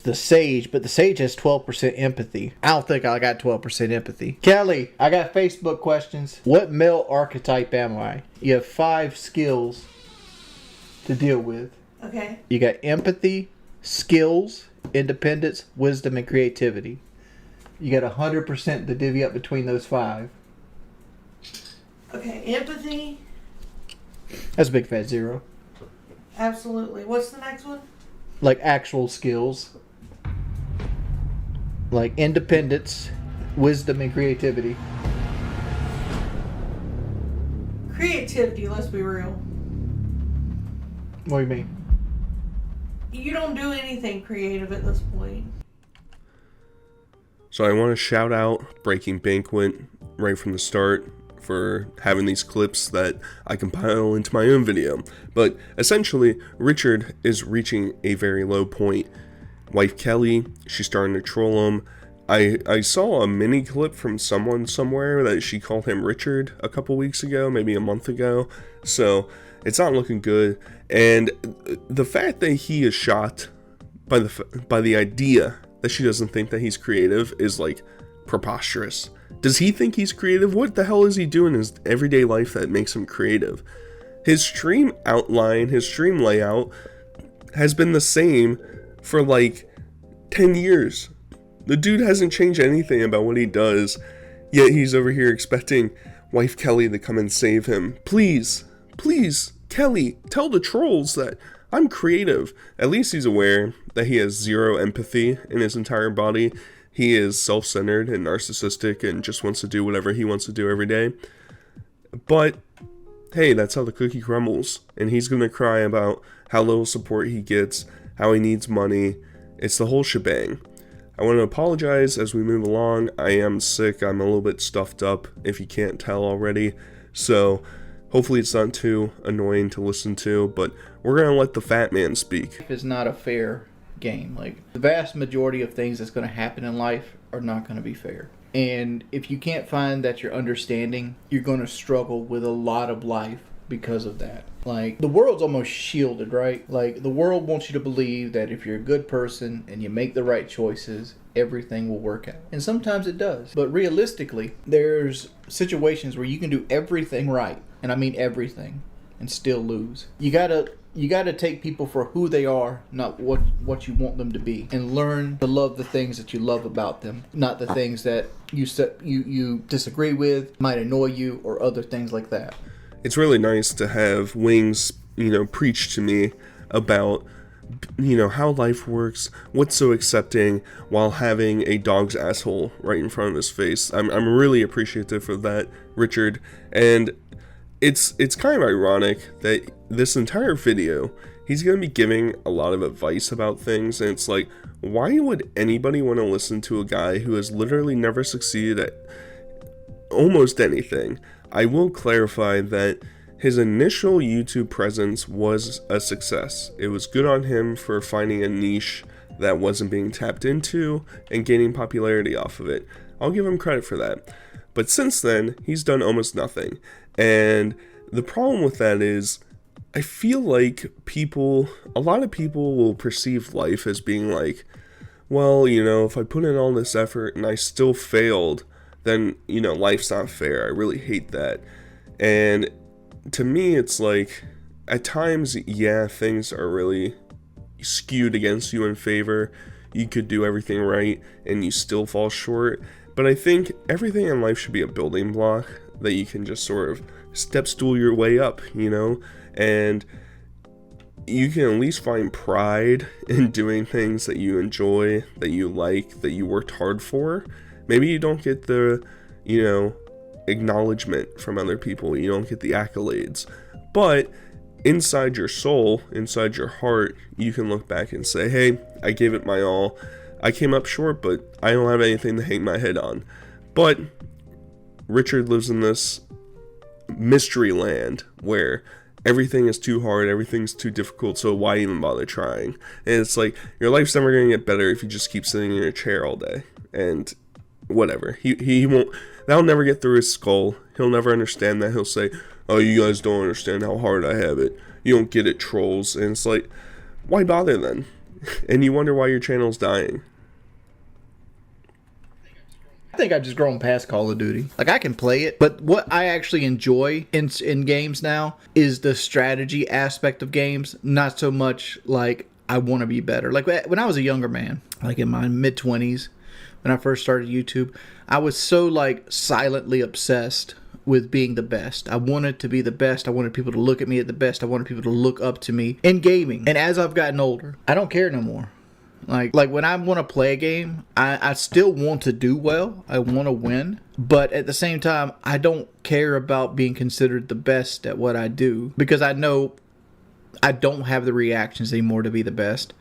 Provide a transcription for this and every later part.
the sage, but the sage has 12% empathy. I don't think I got 12% empathy. Kelly, I got Facebook questions. What male archetype am I? You have 5 skills to deal with. Okay. You got empathy, skills, independence, wisdom, and creativity. You got 100% to divvy up between those 5. Okay, empathy. That's a big fat 0. Absolutely. What's the next one? Like actual skills. Like independence, wisdom, and creativity. Creativity, let's be real. What do you mean? You don't do anything creative at this point. So I want to shout out Breaking Banquet right from the start for having these clips that I compile into my own video. But essentially, Richard is reaching a very low point. Wife Kelly, she's starting to troll him. I saw a mini clip from someone somewhere that she called him Richard a couple weeks ago, maybe a month ago. So it's not looking good. And the fact that he is shocked by the idea that she doesn't think that he's creative is like preposterous. Does he think he's creative? What the hell is he doing in his everyday life that makes him creative? His stream outline, his stream layout has been the same for like 10 years. The dude hasn't changed anything about what he does, yet he's over here expecting Wife Kelly to come and save him. Please, Kelly, tell the trolls that I'm creative. At least he's aware that he has 0 empathy in his entire body. He is self-centered and narcissistic and just wants to do whatever he wants to do every day. But hey, that's how the cookie crumbles. And he's going to cry about how little support he gets, how he needs money. It's the whole shebang. I want to apologize as we move along. I am sick. I'm a little bit stuffed up, if you can't tell already. So hopefully it's not too annoying to listen to, but we're going to let the fat man speak. It's not a fair game. Like, the vast majority of things that's going to happen in life are not going to be fair. And if you can't find that you're understanding, you're going to struggle with a lot of life because of that. Like, the world's almost shielded, right? Like, the world wants you to believe that if you're a good person and you make the right choices, everything will work out. And sometimes it does. But realistically, there's situations where you can do everything right, and I mean everything, and still lose. You gotta take people for who they are, not what you want them to be, and learn to love the things that you love about them, not the things that you disagree with, might annoy you, or other things like that. It's really nice to have Wings, preach to me about, how life works, what's so accepting, while having a dog's asshole right in front of his face. I'm really appreciative of that, Richard. And it's kind of ironic that this entire video, he's going to be giving a lot of advice about things, and it's like, why would anybody want to listen to a guy who has literally never succeeded at almost anything? I will clarify that his initial YouTube presence was a success. It was good on him for finding a niche that wasn't being tapped into and gaining popularity off of it. I'll give him credit for that. But since then, he's done almost nothing. And the problem with that is, I feel like a lot of people will perceive life as being like, well, if I put in all this effort and I still failed, then, life's not fair. I really hate that. And to me, it's like, at times, yeah, things are really skewed against you in favor. You could do everything right and you still fall short. But I think everything in life should be a building block that you can just sort of step stool your way up, and you can at least find pride in doing things that you enjoy, that you like, that you worked hard for. Maybe you don't get the, acknowledgement from other people. You don't get the accolades. But inside your soul, inside your heart, you can look back and say, hey, I gave it my all. I came up short, but I don't have anything to hang my head on. But Richard lives in this mystery land where everything is too hard, everything's too difficult, so why even bother trying? And it's like, your life's never going to get better if you just keep sitting in your chair all day. And whatever. He won't, that'll never get through his skull. He'll never understand that. He'll say, oh, you guys don't understand how hard I have it. You don't get it, trolls. And it's like, why bother then? and you wonder why your channel's dying. I think I've just grown past Call of Duty. Like, I can play it, but what I actually enjoy in games now is the strategy aspect of games, not so much like I want to be better. Like, when I was a younger man, like in my mid-20s, when I first started YouTube, I was so, like, silently obsessed with being the best. I wanted to be the best. I wanted people to look at me at the best. I wanted people to look up to me in gaming. And as I've gotten older, I don't care no more. Like when I want to play a game, I still want to do well. I want to win. But at the same time, I don't care about being considered the best at what I do, because I know I don't have the reactions anymore to be the best.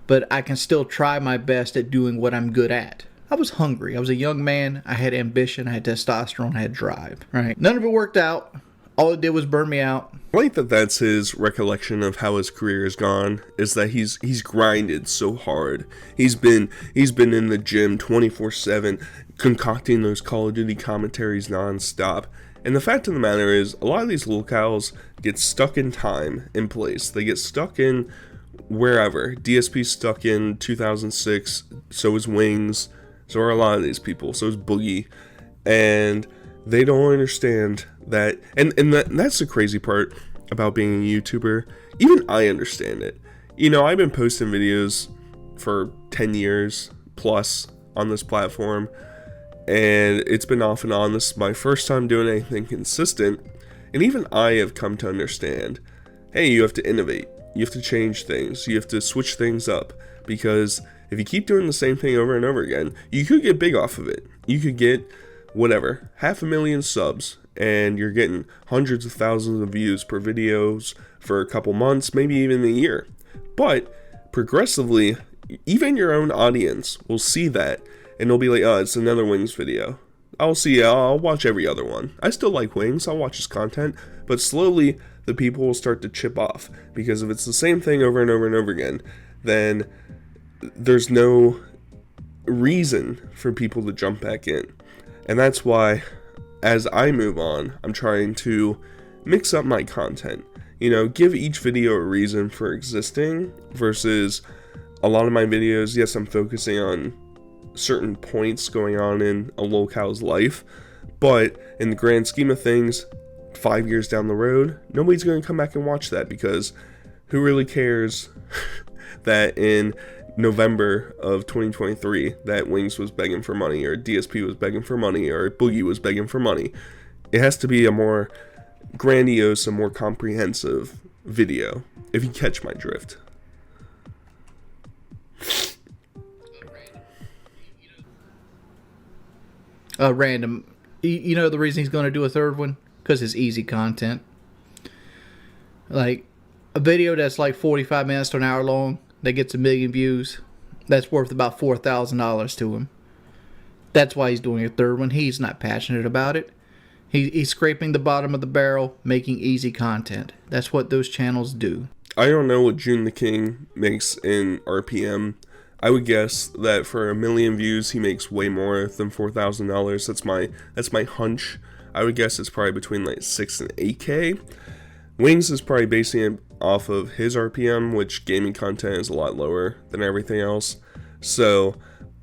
But I can still try my best at doing what I'm good at. I was hungry. I was a young man. I had ambition. I had testosterone. I had drive. Right? None of it worked out. All it did was burn me out. I like that that's his recollection of how his career has gone, is that he's grinded so hard. He's been in the gym 24/7, concocting those Call of Duty commentaries nonstop. And the fact of the matter is, a lot of these locales get stuck in time and place. They get stuck in wherever. DSP's stuck in 2006, so is Wings, so are a lot of these people, so is Boogie. And they don't understand that, and that's the crazy part about being a YouTuber. Even I understand it. You know, I've been posting videos for 10 years plus on this platform, and it's been off and on. This is my first time doing anything consistent, and even I have come to understand, hey, you have to innovate. You have to change things. You have to switch things up, because if you keep doing the same thing over and over again, you could get big off of it. You could get whatever, 500,000 subs, and you're getting hundreds of thousands of views per videos for a couple months, maybe even a year. But progressively, even your own audience will see that, and they'll be like, oh, it's another Wings video. I'll watch every other one. I still like Wings, I'll watch his content, but slowly the people will start to chip off, because if it's the same thing over and over and over again, then there's no reason for people to jump back in. And that's why, as I move on, I'm trying to mix up my content. You know, give each video a reason for existing, versus a lot of my videos, yes, I'm focusing on certain points going on in a locale's life, but in the grand scheme of things, 5 years down the road, nobody's going to come back and watch that, because who really cares that in November of 2023 that Wings was begging for money, or DSP was begging for money, or Boogie was begging for money? It has to be a more grandiose, a more comprehensive video, if you catch my drift. Random. You know the reason he's going to do a third one? Because it's easy content. Like, a video that's like 45 minutes to an hour long, that gets 1 million views, that's worth about $4,000 to him. That's why he's doing a third one. He's not passionate about it. He's scraping the bottom of the barrel, making easy content. That's what those channels do. I don't know what June the King makes in RPM. I would guess that for 1 million views, he makes way more than $4,000. That's my hunch. I would guess it's probably between like 6 and 8K. Wings is probably basing it off of his RPM, which gaming content is a lot lower than everything else. So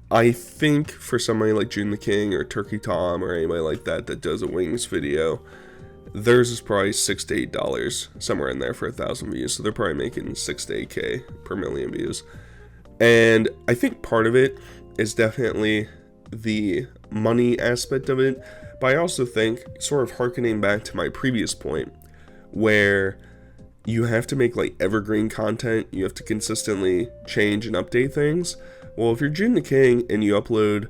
I think for somebody like June the King or Turkey Tom or anybody like that that does a Wings video, theirs is probably $6 to $8, somewhere in there for 1,000 views. So they're probably making 6 to 8K per million views. And I think part of it is definitely the money aspect of it. But I also think, sort of hearkening back to my previous point, where you have to make like evergreen content, you have to consistently change and update things. Well, if you're June the King and you upload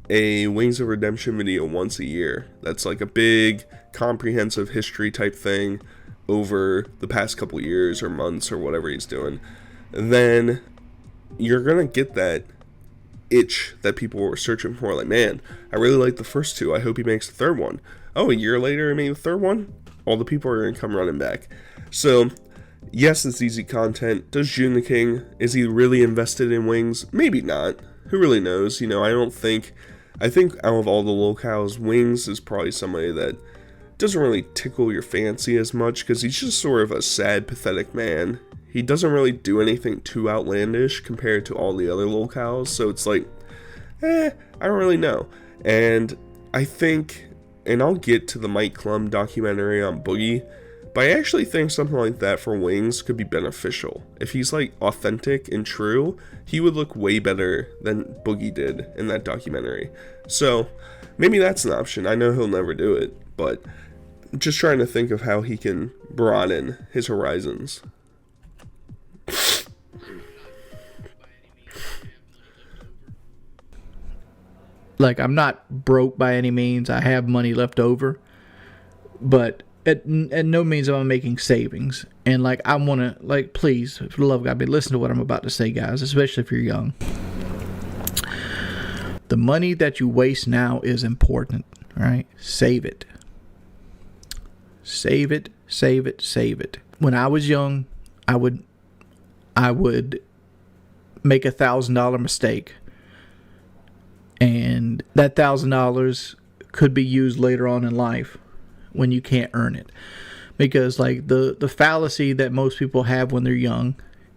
a Wings of Redemption video once a year, that's like a big comprehensive history type thing over the past couple years or months or whatever he's doing, then you're gonna get that itch that people were searching for. Like, man, I really like the first two, I hope he makes the third one. Oh, a year later he made the third one? All the people are gonna come running back. So yes, it's easy content. Does June the King, is he really invested in Wings? Maybe not. Who really knows? You know, I think out of all the locales, Wings is probably somebody that doesn't really tickle your fancy as much, because he's just sort of a sad, pathetic man. he doesn't really do anything too outlandish compared to all the other locales. So it's like, I don't really know. And I think, and I'll get to the Mike Klum documentary on Boogie, but I actually think something like that for Wings could be beneficial. If he's like authentic and true, he would look way better than Boogie did in that documentary. So maybe that's an option. I know he'll never do it, but just trying to think of how he can broaden his horizons. Like, I'm not broke by any means. I have money left over, but at no means am I making savings. And like, I want to, like, please, for the love of God, listen to what I'm about to say, guys, especially if you're young. The money that you waste now is important, right? Save it. Save it, save it, save it. When I was young, I would make $1,000 mistake, and that $1,000 could be used later on in life when you can't earn it. Because like the fallacy that most people have when they're young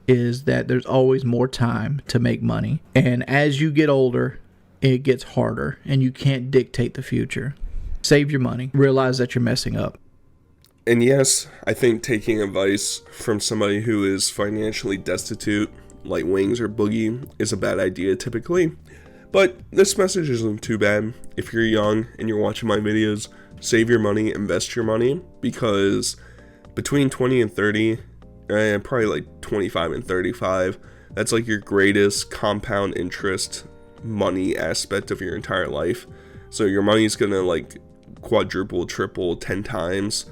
is that there's always more time to make money. And as you get older, it gets harder and you can't dictate the future. Save your money. Realize that you're messing up. And yes, I think taking advice from somebody who is financially destitute, like Wings or Boogie, is a bad idea typically. But this message isn't too bad. If you're young and you're watching my videos, save your money, invest your money, because between 20 and 30, and probably like 25 and 35, that's like your greatest compound interest money aspect of your entire life. So your money's gonna like quadruple, triple, 10 times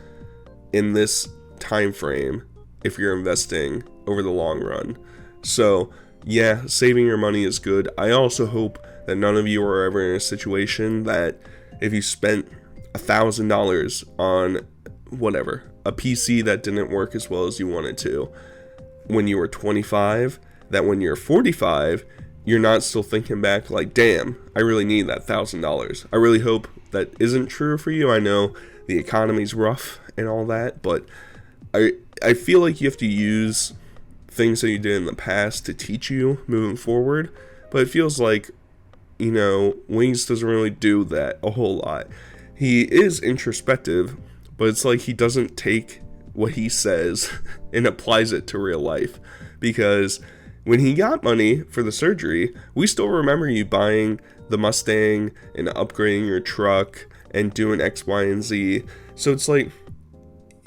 in this time frame if you're investing over the long run. So yeah, saving your money is good. I also hope that none of you are ever in a situation that if you spent $1,000 on whatever, a PC that didn't work as well as you wanted to when you were 25, that when you're 45, you're not still thinking back like, damn, I really need that $1,000. I really hope that isn't true for you. I know the economy's rough and all that, but I feel like you have to use things that you did in the past to teach you moving forward. But it feels like, you know, Wings doesn't really do that a whole lot. He is introspective, but it's like he doesn't take what he says and applies it to real life. Because when he got money for the surgery, we still remember you buying the Mustang and upgrading your truck and doing X, Y, and Z. So it's like,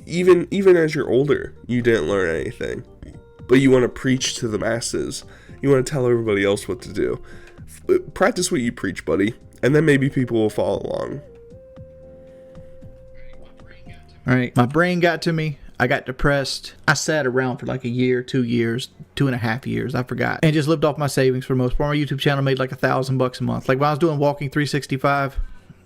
even as you're older, you didn't learn anything. But you want to preach to the masses. You want to tell everybody else what to do. Practice what you preach, buddy. And then maybe people will follow along. All right, my brain got to me. I got depressed. I sat around for like a year, 2 years, 2.5 years. I forgot. And just lived off my savings for the most part. My YouTube channel made like $1,000 a month. Like when I was doing Walking 365,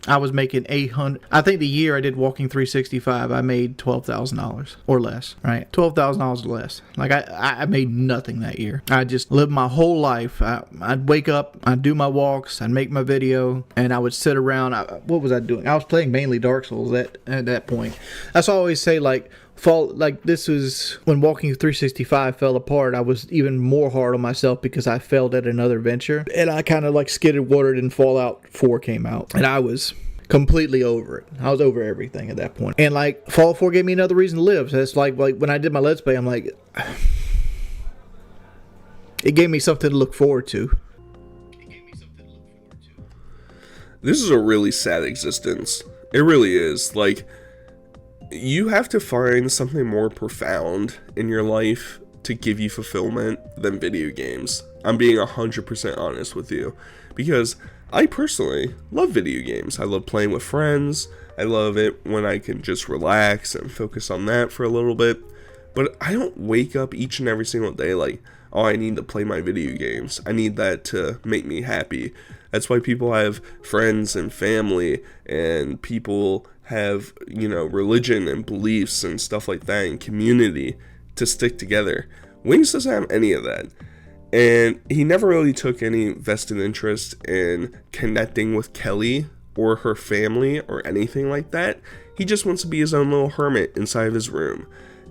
I was making $800. I think the year I did Walking 365, I made $12,000 or less, right? $12,000 or less. Like I made nothing that year. I just lived my whole life. I'd wake up, I'd do my walks, I'd make my video, and I would sit around. What was I doing? I was playing mainly Dark Souls at that point. That's why I always say, like, this was when Walking 365 fell apart. I was even more hard on myself because I failed at another venture, and I kind of like skidded water and Fallout 4 came out, and I was completely over it. I was over everything at that point. And like Fallout 4 gave me another reason to live. So it's like when I did my Let's Play, I'm like, it gave me something to look forward to. This is a really sad existence. It really is. Like, you have to find something more profound in your life to give you fulfillment than video games. I'm being 100% honest with you. Because I personally love video games. I love playing with friends. I love it when I can just relax and focus on that for a little bit. But I don't wake up each and every single day like, oh, I need to play my video games. I need that to make me happy. That's why people have friends and family, and people have, you know, religion and beliefs and stuff like that, and community to stick together. Wings doesn't have any of that. And he never really took any vested interest in connecting with Kelly or her family or anything like that. He just wants to be his own little hermit inside of his room.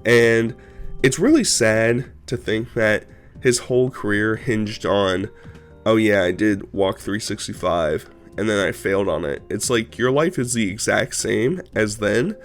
And it's really sad to think that his whole career hinged on, oh yeah, I did walk 365 and then I failed on it. It's like your life is the exact same as then,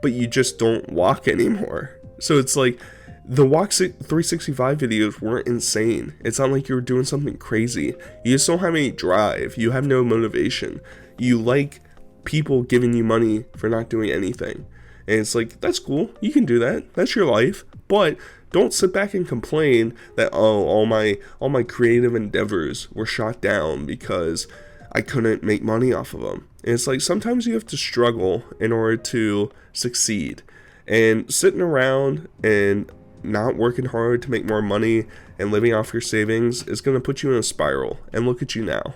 but you just don't walk anymore. So it's like the walk 365 videos weren't insane. It's not like you were doing something crazy. You just don't have any drive. You have no motivation. You like people giving you money for not doing anything. And it's like, that's cool. You can do that. That's your life. But don't sit back and complain that, oh, all my creative endeavors were shot down because I couldn't make money off of them. And it's like, sometimes you have to struggle in order to succeed. And sitting around and not working hard to make more money and living off your savings is going to put you in a spiral. And look at you now.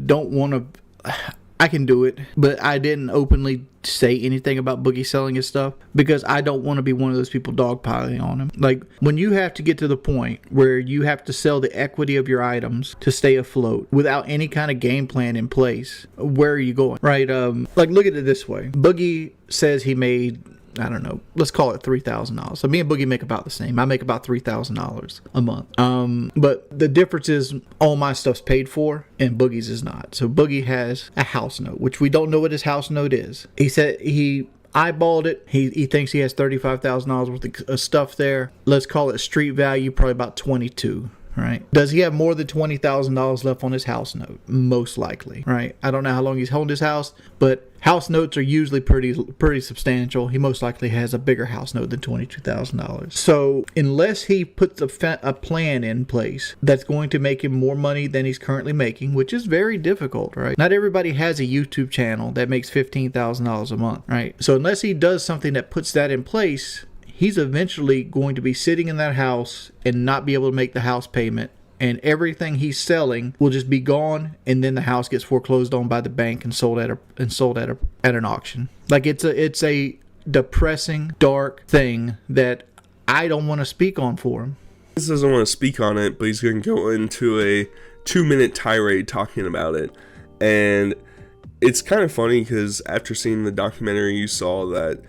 Don't want to... I can do it, but I didn't openly say anything about Boogie selling his stuff because I don't want to be one of those people dogpiling on him. Like, when you have to get to the point where you have to sell the equity of your items to stay afloat without any kind of game plan in place, where are you going? Right? Like, look at it this way. Boogie says he made, I don't know, let's call it $3,000. So me and Boogie make about the same. I make about $3,000 a month. But the difference is all my stuff's paid for and Boogie's is not. So Boogie has a house note, which we don't know what his house note is. He said he eyeballed it. He thinks he has $35,000 worth of stuff there. Let's call it street value, probably about 22. Right? Does he have more than $20,000 left on his house note? Most likely, right? I don't know how long he's held his house, but house notes are usually pretty substantial. He most likely has a bigger house note than $22,000. So unless he puts a plan in place that's going to make him more money than he's currently making, which is very difficult, right? Not everybody has a YouTube channel that makes $15,000 a month, right? So unless he does something that puts that in place, he's eventually going to be sitting in that house and not be able to make the house payment, and everything he's selling will just be gone, and then the house gets foreclosed on by the bank and sold at an auction. Like, it's a depressing, dark thing that I don't want to speak on for him. He doesn't want to speak on it, but he's going to go into a 2-minute tirade talking about it. And it's kind of funny because after seeing the documentary, you saw that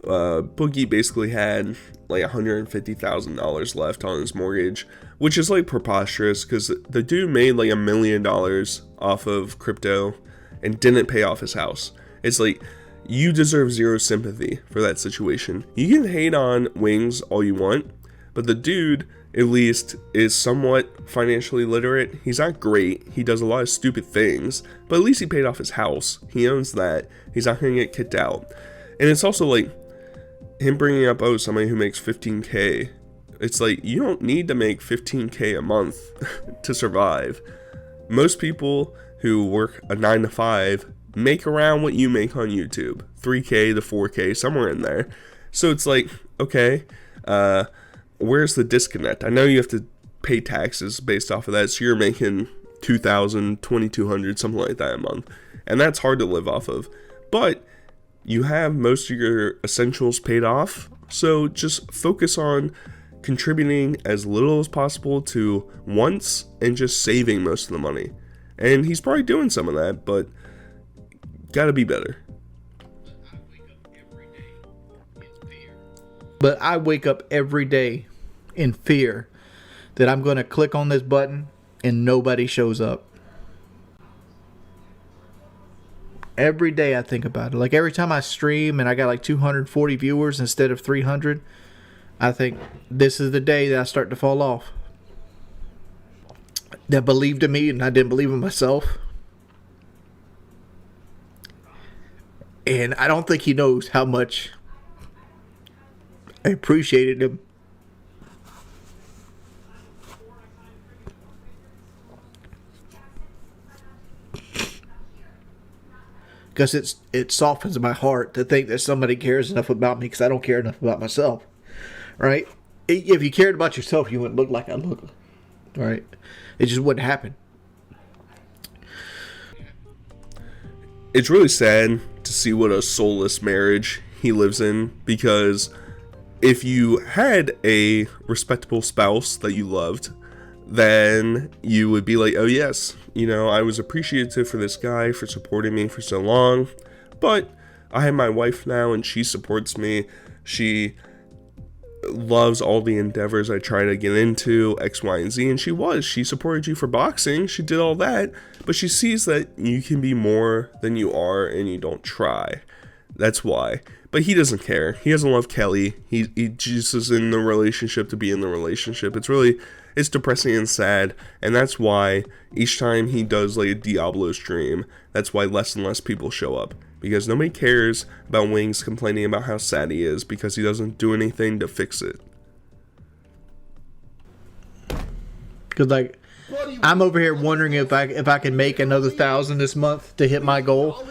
Boogie basically had like $150,000 left on his mortgage, which is like preposterous because the dude made like $1 million off of crypto and didn't pay off his house. It's like, you deserve zero sympathy for that situation. You can hate on Wings all you want, but the dude at least is somewhat financially literate. He's not great. He does a lot of stupid things, but at least he paid off his house. He owns that. He's not going to get kicked out. And it's also like, him bringing up, oh, somebody who makes $15K. It's like, you don't need to make $15K a month to survive. Most people who work a 9 to 5 make around what you make on YouTube. 3K to 4K, somewhere in there. So it's like, okay, where's the disconnect? I know you have to pay taxes based off of that, so you're making $2,000, $2,200, something like that a month. And that's hard to live off of. But you have most of your essentials paid off, so just focus on contributing as little as possible to wants and just saving most of the money. And he's probably doing some of that, but gotta be better. But I wake up every day in fear that I'm going to click on this button and nobody shows up. Every day I think about it. Like, every time I stream and I got like 240 viewers instead of 300, I think this is the day that I start to fall off. That believed in me and I didn't believe in myself. And I don't think he knows how much I appreciated him. Because it softens my heart to think that somebody cares enough about me, because I don't care enough about myself. Right? If you cared about yourself, you wouldn't look like I look. Right? It just wouldn't happen. It's really sad to see what a soulless marriage he lives in, because if you had a respectable spouse that you loved, then you would be like, oh yes, I was appreciative for this guy for supporting me for so long, but I have my wife now, and she supports me. She loves all the endeavors I try to get into, X, Y, and Z, and she supported you for boxing, she did all that, but she sees that you can be more than you are, and you don't try. That's why. But he doesn't care. He doesn't love Kelly. He just is in the relationship to be in the relationship. It's depressing and sad, and that's why each time he does like a Diablo stream, that's why less and less people show up. Because nobody cares about Wings complaining about how sad he is, because he doesn't do anything to fix it. Because like, I'm over here wondering if I can make another $1,000 this month to hit my goal,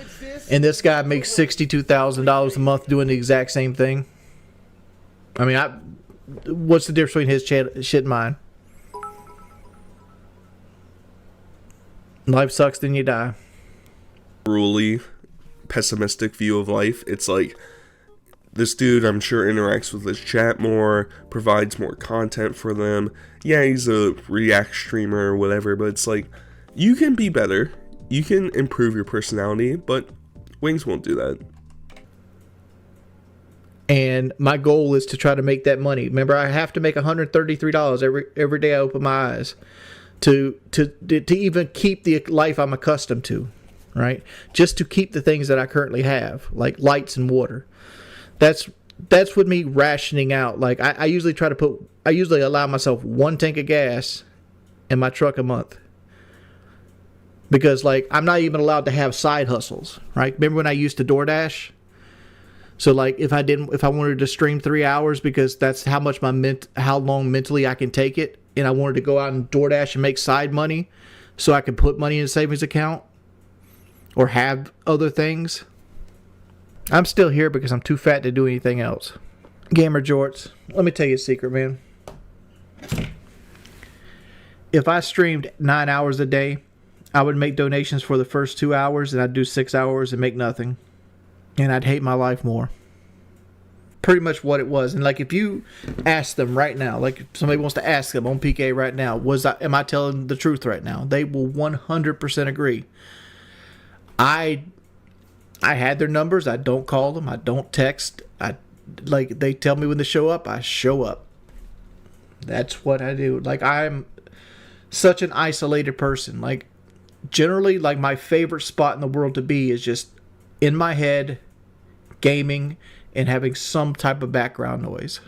and this guy makes $62,000 a month doing the exact same thing. I mean, what's the difference between his shit and mine? Life sucks, then you die. Really pessimistic view of life. It's like, this dude, I'm sure, interacts with his chat more, provides more content for them. Yeah, he's a React streamer or whatever, but it's like, you can be better. You can improve your personality, but Wings won't do that. And my goal is to try to make that money. Remember, I have to make $133 every day I open my eyes to even keep the life I'm accustomed to, right? Just to keep the things that I currently have, like lights and water. That's with me rationing out. Like I usually allow myself 1 tank of gas in my truck a month. Because like I'm not even allowed to have side hustles, right? Remember when I used to DoorDash? So like if I wanted to stream 3 hours because that's how much how long mentally I can take it, and I wanted to go out and DoorDash and make side money so I could put money in a savings account or have other things. I'm still here because I'm too fat to do anything else. Gamer Jorts, let me tell you a secret, man. If I streamed 9 hours a day, I would make donations for the first 2 hours, and I'd do 6 hours and make nothing. And I'd hate my life more. Pretty much what it was. And like if you ask them right now, like if somebody wants to ask them on PK right now, am I telling the truth right now? They will 100% agree. I had their numbers. I don't call them. I don't text. They tell me when to show up. I show up. That's what I do. Like I'm such an isolated person. Like generally, like my favorite spot in the world to be is just in my head, gaming, and having some type of background noise.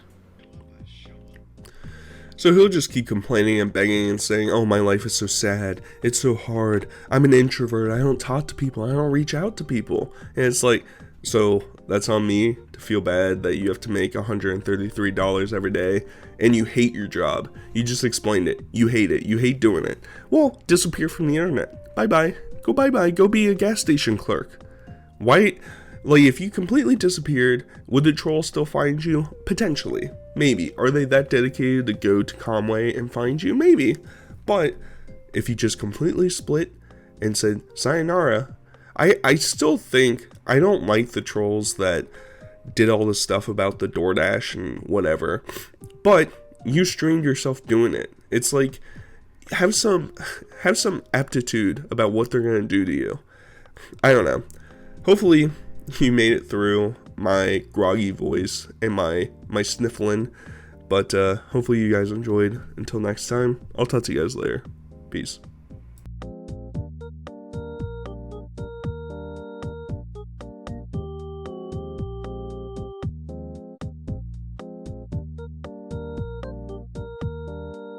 So he'll just keep complaining and begging and saying, oh, my life is so sad. It's so hard. I'm an introvert. I don't talk to people. I don't reach out to people. And it's like, so that's on me to feel bad that you have to make $133 every day and you hate your job. You just explained it. You hate it. You hate doing it. Well, disappear from the internet. Bye-bye. Go bye-bye. Go be a gas station clerk. Why? Like, if you completely disappeared, would the trolls still find you? Potentially. Maybe. Are they that dedicated to go to Conway and find you? Maybe. But if you just completely split and said, sayonara, I still think, I don't like the trolls that did all this stuff about the DoorDash and whatever. But you streamed yourself doing it. It's like, have some aptitude about what they're going to do to you. I don't know. Hopefully you made it through my groggy voice and my sniffling, but hopefully you guys enjoyed. Until next time, I'll talk to you guys later. Peace.